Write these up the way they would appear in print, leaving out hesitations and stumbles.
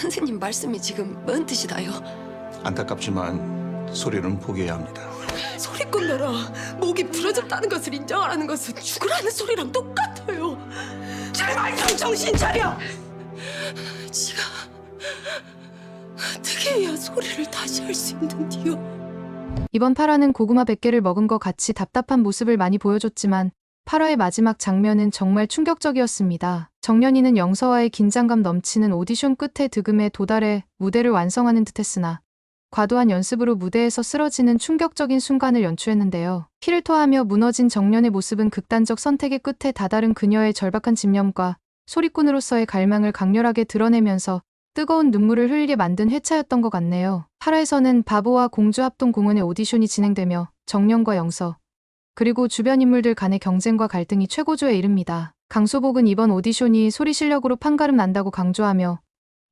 선생님 말씀이 지금 뭔 뜻이다요? 안타깝지만 소리는 포기해야 합니다. 소리꾼들아, 목이 부러졌다는 것을 인정하라는 것은 죽으라는 소리랑 똑같아요. 제발 좀 정신 차려! 지가 어떻게 해야 소리를 다시 할 수 있는디요? 이번 8화는 고구마 100개를 먹은 것 같이 답답한 모습을 많이 보여줬지만 8화의 마지막 장면은 정말 충격적이었습니다. 정연이는 영서와의 긴장감 넘치는 오디션 끝에 득음에 도달해 무대를 완성하는 듯했으나 과도한 연습으로 무대에서 쓰러지는 충격적인 순간을 연출했는데요. 피를 토하며 무너진 정연의 모습은 극단적 선택의 끝에 다다른 그녀의 절박한 집념과 소리꾼으로서의 갈망을 강렬하게 드러내면서 뜨거운 눈물을 흘리게 만든 회차였던 것 같네요. 8화에서는 바보와 공주 합동 공연의 오디션이 진행되며 정연과 영서, 그리고 주변 인물들 간의 경쟁과 갈등이 최고조에 이릅니다. 강소복은 이번 오디션이 소리 실력으로 판가름 난다고 강조하며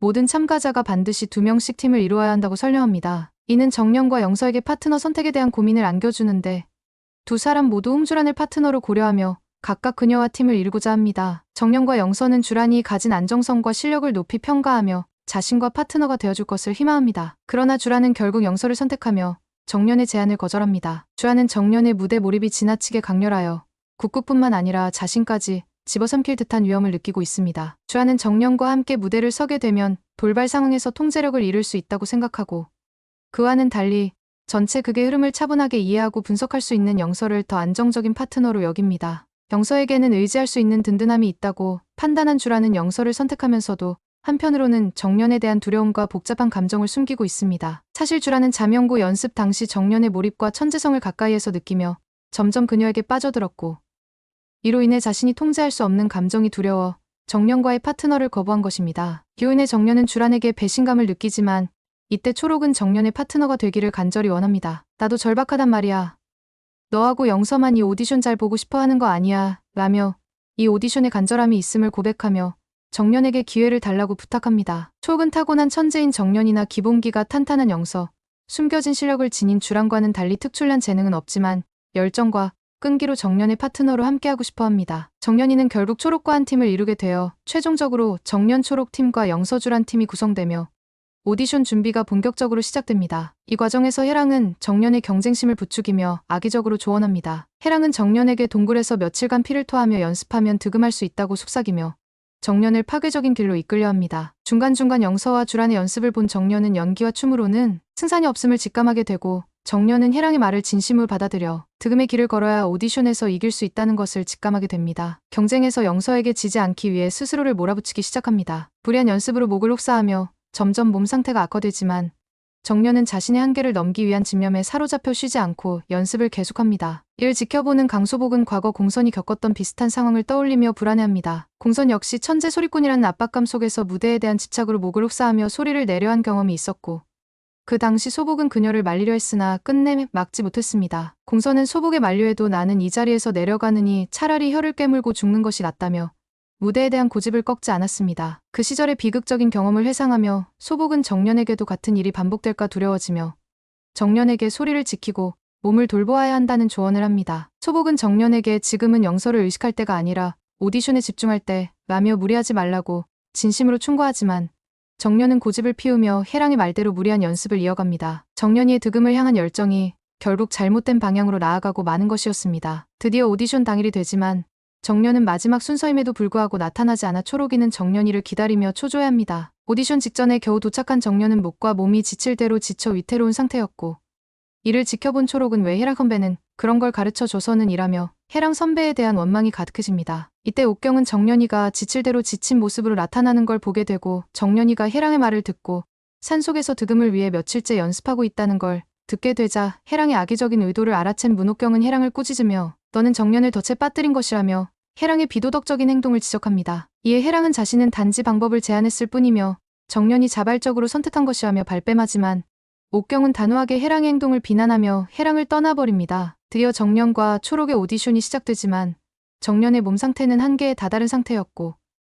모든 참가자가 반드시 2명씩 팀을 이루어야 한다고 설명합니다. 이는 정연과 영서에게 파트너 선택에 대한 고민을 안겨주는데 두 사람 모두 홍주란을 파트너로 고려하며 각각 그녀와 팀을 이루고자 합니다. 정연과 영서는 주란이 가진 안정성과 실력을 높이 평가하며 자신과 파트너가 되어줄 것을 희망합니다. 그러나 주란은 결국 영서를 선택하며 정연의 제안을 거절합니다. 주란은 정연의 무대 몰입이 지나치게 강렬하여 국구뿐만 아니라 자신까지 집어삼킬 듯한 위험을 느끼고 있습니다. 주란은 정연과 함께 무대를 서게 되면 돌발 상황에서 통제력을 잃을 수 있다고 생각하고 그와는 달리 전체 극의 흐름을 차분하게 이해하고 분석할 수 있는 영서를 더 안정적인 파트너로 여깁니다. 영서에게는 의지할 수 있는 든든함이 있다고 판단한 주란은 영서를 선택하면서도 한편으로는 정연에 대한 두려움과 복잡한 감정을 숨기고 있습니다. 사실 주란은 자명고 연습 당시 정연의 몰입과 천재성을 가까이에서 느끼며 점점 그녀에게 빠져들었고 이로 인해 자신이 통제할 수 없는 감정이 두려워 정연과의 파트너를 거부한 것입니다. 이로 인해 정연은 주란에게 배신감을 느끼지만 이때 초록은 정연의 파트너가 되기를 간절히 원합니다. 나도 절박하단 말이야. 너하고 영서만 이 오디션 잘 보고 싶어 하는 거 아니야 라며 이 오디션에 간절함이 있음을 고백하며 정연에게 기회를 달라고 부탁합니다. 초록은 타고난 천재인 정연이나 기본기가 탄탄한 영서, 숨겨진 실력을 지닌 주란과는 달리 특출난 재능은 없지만 열정과 끈기로 정연의 파트너로 함께하고 싶어 합니다. 정연이는 결국 초록과 한 팀을 이루게 되어 최종적으로 정연 초록 팀과 영서 주란 팀이 구성되며 오디션 준비가 본격적으로 시작됩니다. 이 과정에서 해랑은 정연의 경쟁심을 부추기며 악의적으로 조언합니다. 해랑은 정연에게 동굴에서 며칠간 피를 토하며 연습하면 득음할 수 있다고 속삭이며 정연을 파괴적인 길로 이끌려 합니다. 중간중간 영서와 주란의 연습을 본 정연은 연기와 춤으로는 승산이 없음을 직감하게 되고 정연은 해랑의 말을 진심으로 받아들여 득음의 길을 걸어야 오디션에서 이길 수 있다는 것을 직감하게 됩니다. 경쟁에서 영서에게 지지 않기 위해 스스로를 몰아붙이기 시작합니다. 무리한 연습으로 목을 혹사하며 점점 몸 상태가 악화되지만 정연은 자신의 한계를 넘기 위한 집념에 사로잡혀 쉬지 않고 연습을 계속합니다. 이를 지켜보는 강소복은 과거 공선이 겪었던 비슷한 상황을 떠올리며 불안해합니다. 공선 역시 천재 소리꾼이라는 압박감 속에서 무대에 대한 집착으로 목을 혹사하며 소리를 내려 한 경험이 있었고 그 당시 소복은 그녀를 말리려 했으나 끝내 막지 못했습니다. 공선은 소복의 만류에도 나는 이 자리에서 내려가느니 차라리 혀를 깨물고 죽는 것이 낫다며 무대에 대한 고집을 꺾지 않았습니다. 그 시절의 비극적인 경험을 회상하며 소복은 정연에게도 같은 일이 반복될까 두려워지며 정연에게 소리를 지키고 몸을 돌보아야 한다는 조언을 합니다. 소복은 정연에게 지금은 영서를 의식할 때가 아니라 오디션에 집중할 때라며 무리하지 말라고 진심으로 충고하지만 정연은 고집을 피우며 해랑의 말대로 무리한 연습을 이어갑니다. 정연이의 득음을 향한 열정이 결국 잘못된 방향으로 나아가고 마는 것이었습니다. 드디어 오디션 당일이 되지만 정연은 마지막 순서임에도 불구하고 나타나지 않아 초록이는 정연이를 기다리며 초조해합니다. 오디션 직전에 겨우 도착한 정연은 목과 몸이 지칠 대로 지쳐 위태로운 상태였고 이를 지켜본 초록은 왜 해랑 선배는 그런 걸 가르쳐줘서는 이라며 해랑 선배에 대한 원망이 가득해집니다. 이때 옥경은 정연이가 지칠 대로 지친 모습으로 나타나는 걸 보게 되고 정연이가 해랑의 말을 듣고 산속에서 득음을 위해 며칠째 연습하고 있다는 걸 듣게 되자 해랑의 악의적인 의도를 알아챈 문옥경은 해랑을 꾸짖으며 너는 정연을 덫에 빠뜨린 것이라며 해랑의 비도덕적인 행동을 지적합니다. 이에 해랑은 자신은 단지 방법을 제안했을 뿐이며 정연이 자발적으로 선택한 것이라며 발뺌하지만 옥경은 단호하게 해랑의 행동을 비난하며 해랑을 떠나버립니다. 드디어 정연과 초록의 오디션이 시작되지만 정연의 몸 상태는 한계에 다다른 상태였고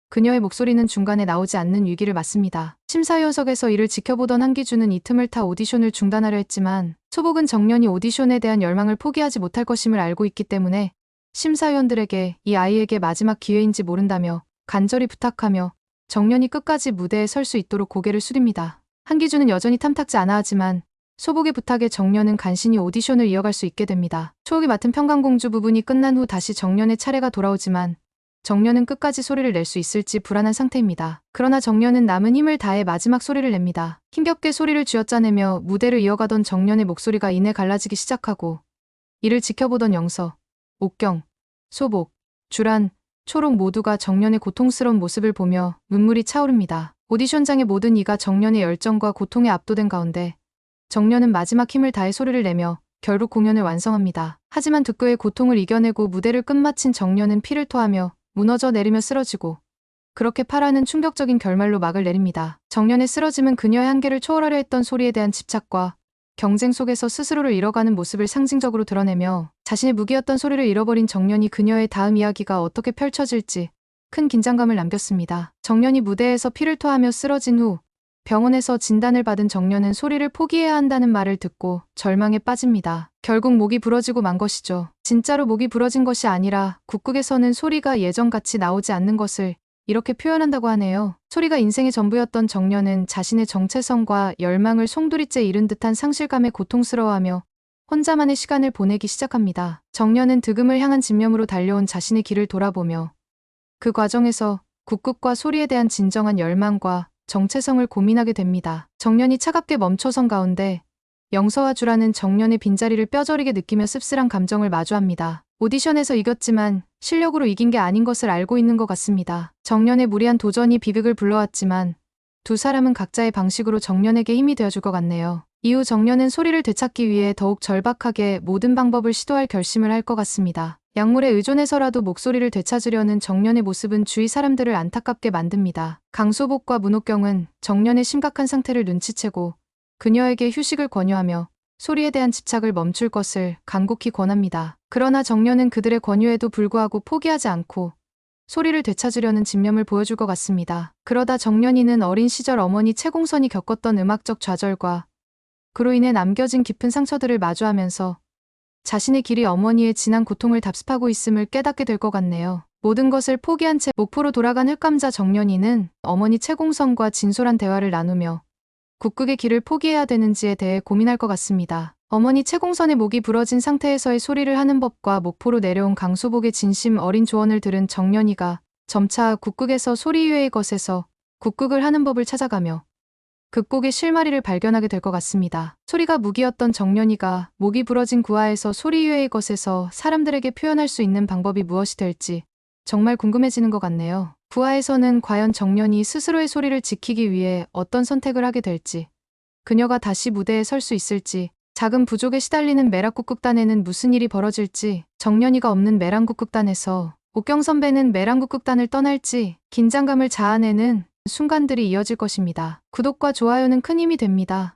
그녀의 목소리는 중간에 나오지 않는 위기를 맞습니다. 심사위원석에서 이를 지켜보던 한기준은 이 틈을 타 오디션을 중단하려 했지만 소복은 정연이 오디션에 대한 열망을 포기하지 못할 것임을 알고 있기 때문에 심사위원들에게 이 아이에게 마지막 기회인지 모른다며 간절히 부탁하며 정연이 끝까지 무대에 설 수 있도록 고개를 숙입니다. 한기주는 여전히 탐탁지 않아 하지만 소복의 부탁에 정연은 간신히 오디션을 이어갈 수 있게 됩니다. 초옥이 맡은 평강공주 부분이 끝난 후 다시 정연의 차례가 돌아오지만 정연은 끝까지 소리를 낼 수 있을지 불안한 상태입니다. 그러나 정연은 남은 힘을 다해 마지막 소리를 냅니다. 힘겹게 소리를 쥐어짜내며 무대를 이어가던 정연의 목소리가 이내 갈라지기 시작하고 이를 지켜보던 영서, 옥경, 소복, 주란, 초록 모두가 정연의 고통스러운 모습을 보며 눈물이 차오릅니다. 오디션장의 모든 이가 정연의 열정과 고통에 압도된 가운데 정연은 마지막 힘을 다해 소리를 내며 결국 공연을 완성합니다. 하지만 득도의 고통을 이겨내고 무대를 끝마친 정연은 피를 토하며 무너져 내리며 쓰러지고 그렇게 파라는 충격적인 결말로 막을 내립니다. 정연의 쓰러짐은 그녀의 한계를 초월하려 했던 소리에 대한 집착과 경쟁 속에서 스스로를 잃어가는 모습을 상징적으로 드러내며 자신의 무기였던 소리를 잃어버린 정연이 그녀의 다음 이야기가 어떻게 펼쳐질지 큰 긴장감을 남겼습니다. 정연이 무대에서 피를 토하며 쓰러진 후 병원에서 진단을 받은 정연은 소리를 포기해야 한다는 말을 듣고 절망에 빠집니다. 결국 목이 부러지고 만 것이죠. 진짜로 목이 부러진 것이 아니라 국극에서는 소리가 예전같이 나오지 않는 것을 이렇게 표현한다고 하네요. 소리가 인생의 전부였던 정연은 자신의 정체성과 열망을 송두리째 잃은 듯한 상실감에 고통스러워하며 혼자만의 시간을 보내기 시작합니다. 정연은 득음을 향한 집념으로 달려온 자신의 길을 돌아보며 그 과정에서 국극과 소리에 대한 진정한 열망과 정체성을 고민하게 됩니다. 정연이 차갑게 멈춰선 가운데 영서와 주라는 정연의 빈자리를 뼈저리게 느끼며 씁쓸한 감정을 마주합니다. 오디션에서 이겼지만 실력으로 이긴 게 아닌 것을 알고 있는 것 같습니다. 정연의 무리한 도전이 비극을 불러왔지만 두 사람은 각자의 방식으로 정연에게 힘이 되어줄 것 같네요. 이후 정연은 소리를 되찾기 위해 더욱 절박하게 모든 방법을 시도할 결심을 할 것 같습니다. 약물에 의존해서라도 목소리를 되찾으려는 정연의 모습은 주위 사람들을 안타깝게 만듭니다. 강소복과 문옥경은 정연의 심각한 상태를 눈치채고 그녀에게 휴식을 권유하며 소리에 대한 집착을 멈출 것을 간곡히 권합니다. 그러나 정연은 그들의 권유에도 불구하고 포기하지 않고 소리를 되찾으려는 집념을 보여줄 것 같습니다. 그러다 정연이는 어린 시절 어머니 채공선이 겪었던 음악적 좌절과 그로 인해 남겨진 깊은 상처들을 마주하면서 자신의 길이 어머니의 진한 고통을 답습하고 있음을 깨닫게 될 것 같네요. 모든 것을 포기한 채 목포로 돌아간 흑감자 정연이는 어머니 채공선과 진솔한 대화를 나누며 국극의 길을 포기해야 되는지에 대해 고민할 것 같습니다. 어머니 채공선의 목이 부러진 상태에서의 소리를 하는 법과 목포로 내려온 강소복의 진심 어린 조언을 들은 정연이가 점차 국극에서 소리 이외의 것에서 국극을 하는 법을 찾아가며 극곡의 실마리를 발견하게 될 것 같습니다. 소리가 무기였던 정연이가 목이 부러진 구하에서 소리 이외의 것에서 사람들에게 표현할 수 있는 방법이 무엇이 될지 정말 궁금해지는 것 같네요. 구하에서는 과연 정연이 스스로의 소리를 지키기 위해 어떤 선택을 하게 될지, 그녀가 다시 무대에 설 수 있을지, 작은 부족에 시달리는 매락국극단에는 무슨 일이 벌어질지, 정연이가 없는 매랑국극단에서 옥경 선배는 매랑국극단을 떠날지 긴장감을 자아내는 순간들이 이어질 것입니다. 구독과 좋아요는 큰 힘이 됩니다.